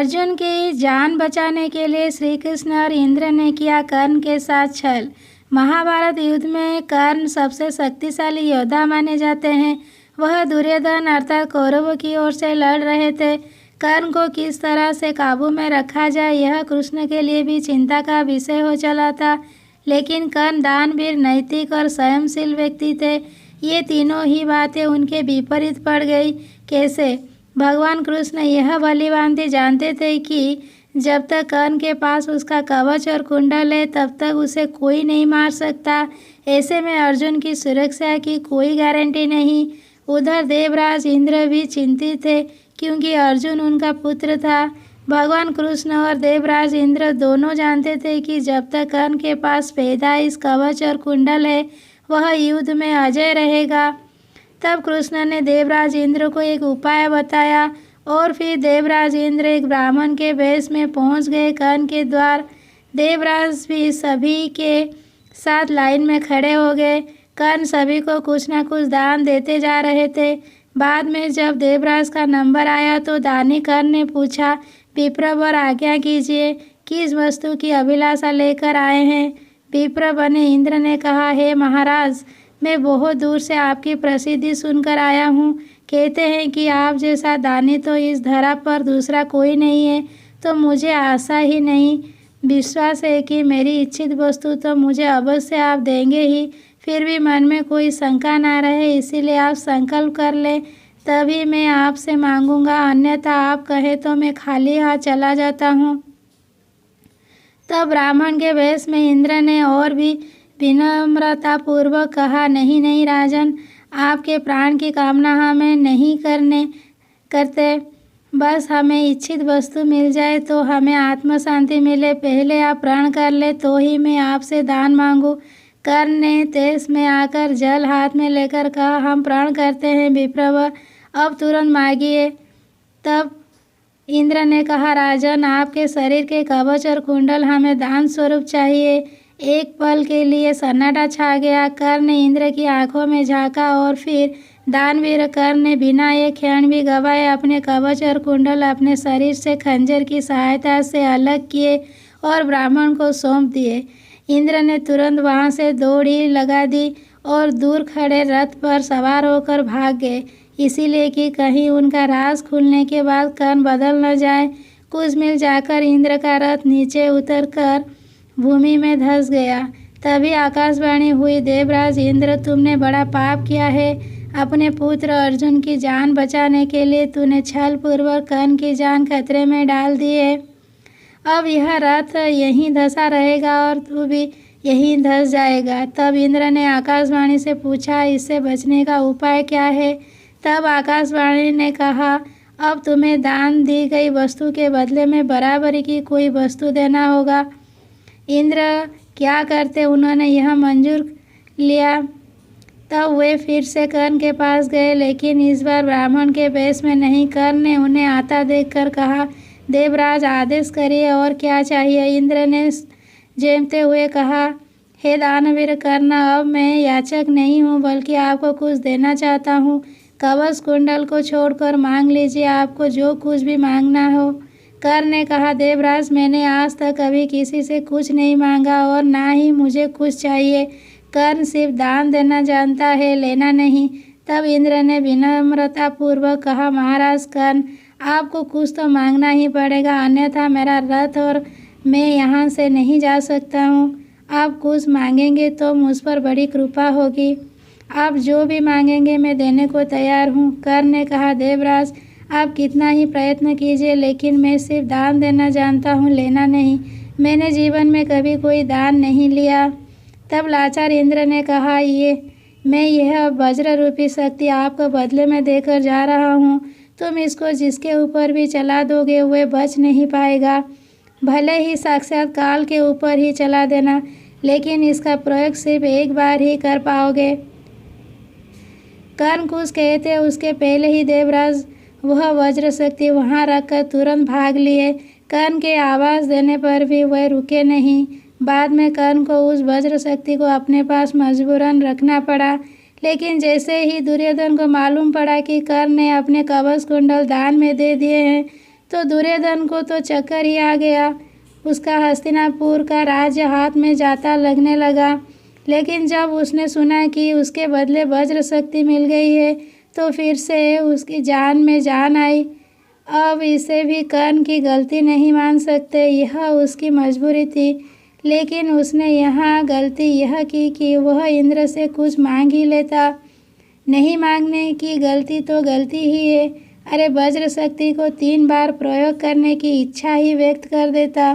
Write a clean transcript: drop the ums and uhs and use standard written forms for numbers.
अर्जुन की जान बचाने के लिए श्री कृष्ण और इंद्र ने किया कर्ण के साथ छल। महाभारत युद्ध में कर्ण सबसे शक्तिशाली योद्धा माने जाते हैं। वह दुर्योधन अर्थात कौरवों की ओर से लड़ रहे थे। कर्ण को किस तरह से काबू में रखा जाए यह कृष्ण के लिए भी चिंता का विषय हो चला था। लेकिन कर्ण दानवीर, नैतिक और संयमशील व्यक्ति थे। ये तीनों ही बातें उनके विपरीत पड़ गई। कैसे? भगवान कृष्ण यह भली भांति जानते थे कि जब तक कर्ण के पास उसका कवच और कुंडल है तब तक उसे कोई नहीं मार सकता। ऐसे में अर्जुन की सुरक्षा की कोई गारंटी नहीं। उधर देवराज इंद्र भी चिंतित थे क्योंकि अर्जुन उनका पुत्र था। भगवान कृष्ण और देवराज इंद्र दोनों जानते थे कि जब तक कर्ण के पास पैदाइश, कवच और कुंडल है वह युद्ध में अजय रहेगा। तब कृष्ण ने देवराज इंद्र को एक उपाय बताया और फिर देवराज इंद्र एक ब्राह्मण के वेश में पहुंच गए कर्ण के द्वार। देवराज भी सभी के साथ लाइन में खड़े हो गए। कर्ण सभी को कुछ न कुछ दान देते जा रहे थे। बाद में जब देवराज का नंबर आया तो दानी कर्ण ने पूछा, विप्रवर आज्ञा कीजिए, किस वस्तु की अभिलाषा लेकर आए हैं? विप्र बने इंद्र ने कहा, हे महाराज, मैं बहुत दूर से आपकी प्रसिद्धि सुनकर आया हूँ। कहते हैं कि आप जैसा दानी तो इस धरा पर दूसरा कोई नहीं है। तो मुझे आशा ही नहीं, विश्वास है कि मेरी इच्छित वस्तु तो मुझे अवश्य आप देंगे ही। फिर भी मन में कोई शंका ना रहे, इसीलिए आप संकल्प कर लें, तभी मैं आपसे मांगूंगा, अन्यथा आप कहें तो मैं खाली हाथ चला जाता हूँ। तब ब्राह्मण के वेश में इंद्र ने और भी विनम्रतापूर्वक कहा, नहीं नहीं राजन, आपके प्राण की कामना हमें नहीं करते, बस हमें इच्छित वस्तु मिल जाए तो हमें आत्म शांति मिले। पहले आप प्रण कर ले तो ही मैं आपसे दान मांगू। कर्ण ने तेज में आकर जल हाथ में लेकर कहा, हम प्रण करते हैं विप्रवर, अब तुरंत मांगिए। तब इंद्र ने कहा, राजन, आपके शरीर के कवच और कुंडल हमें दान स्वरूप चाहिए। एक पल के लिए सन्नाटा छा गया। कर्ण ने इंद्र की आंखों में झांका और फिर दानवीर कर्ण ने बिना एक क्षण भी गवाए अपने कवच और कुंडल अपने शरीर से खंजर की सहायता से अलग किए और ब्राह्मण को सौंप दिए। इंद्र ने तुरंत वहां से दौड़ी लगा दी और दूर खड़े रथ पर सवार होकर भाग गए, इसीलिए कि कहीं उनका राज खुलने के बाद कर्ण बदल न जाए। कुछ मील जाकर इंद्र का रथ नीचे उतरकर भूमि में धंस गया। तभी आकाशवाणी हुई, देवराज इंद्र, तुमने बड़ा पाप किया है। अपने पुत्र अर्जुन की जान बचाने के लिए तूने छल पूर्वक कर्ण की जान खतरे में डाल दी है। अब यह रथ यहीं धंसा रहेगा और तू भी यहीं धंस जाएगा। तब इंद्र ने आकाशवाणी से पूछा, इससे बचने का उपाय क्या है? तब आकाशवाणी ने कहा, अब तुम्हें दान दी गई वस्तु के बदले में बराबरी की कोई वस्तु देना होगा। इंद्र क्या करते, उन्होंने यह मंजूर लिया। तब वे फिर से कर्ण के पास गए, लेकिन इस बार ब्राह्मण के वेश में नहीं। कर्ण ने उन्हें आता देखकर कहा, देवराज, आदेश करिए, और क्या चाहिए? इंद्र ने जेमते हुए कहा, हे दानवीर कर्ण, अब मैं याचक नहीं हूँ बल्कि आपको कुछ देना चाहता हूँ। कवच कुंडल को छोड़कर मांग लीजिए, आपको जो कुछ भी मांगना हो। कर्ण ने कहा, देवराज, मैंने आज तक कभी किसी से कुछ नहीं मांगा और ना ही मुझे कुछ चाहिए। कर्ण सिर्फ दान देना जानता है, लेना नहीं। तब इंद्र ने विनम्रतापूर्वक कहा, महाराज कर्ण, आपको कुछ तो मांगना ही पड़ेगा, अन्यथा मेरा रथ और मैं यहाँ से नहीं जा सकता हूँ। आप कुछ मांगेंगे तो मुझ पर बड़ी कृपा होगी। आप जो भी मांगेंगे मैं देने को तैयार हूँ। कर्ण ने कहा, देवराज, आप कितना ही प्रयत्न कीजिए, लेकिन मैं सिर्फ दान देना जानता हूँ, लेना नहीं। मैंने जीवन में कभी कोई दान नहीं लिया। तब लाचार इंद्र ने कहा, मैं यह वज्र रूपी शक्ति आपको बदले में देकर जा रहा हूँ। तुम इसको जिसके ऊपर भी चला दोगे वह बच नहीं पाएगा। भले ही साक्षात काल के ऊपर ही चला देना, लेकिन इसका प्रयोग सिर्फ एक बार ही कर पाओगे। कर्ण कुछ कहते उसके पहले ही देवराज वह वज्र शक्ति वहाँ रखकर तुरंत भाग लिए। कर्ण के आवाज़ देने पर भी वह रुके नहीं। बाद में कर्ण को उस वज्र शक्ति को अपने पास मजबूरन रखना पड़ा। लेकिन जैसे ही दुर्योधन को मालूम पड़ा कि कर्ण ने अपने कवच कुंडल दान में दे दिए हैं, तो दुर्योधन को तो चक्कर ही आ गया। उसका हस्तिनापुर का राज्य हाथ में जाता लगने लगा। लेकिन जब उसने सुना कि उसके बदले वज्र शक्ति मिल गई है तो फिर से उसकी जान में जान आई। अब इसे भी कर्ण की गलती नहीं मान सकते, यह उसकी मजबूरी थी। लेकिन उसने यहाँ गलती यह की कि वह इंद्र से कुछ मांग ही लेता। नहीं मांगने की गलती तो गलती ही है। अरे वज्र शक्ति को 3 बार प्रयोग करने की इच्छा ही व्यक्त कर देता।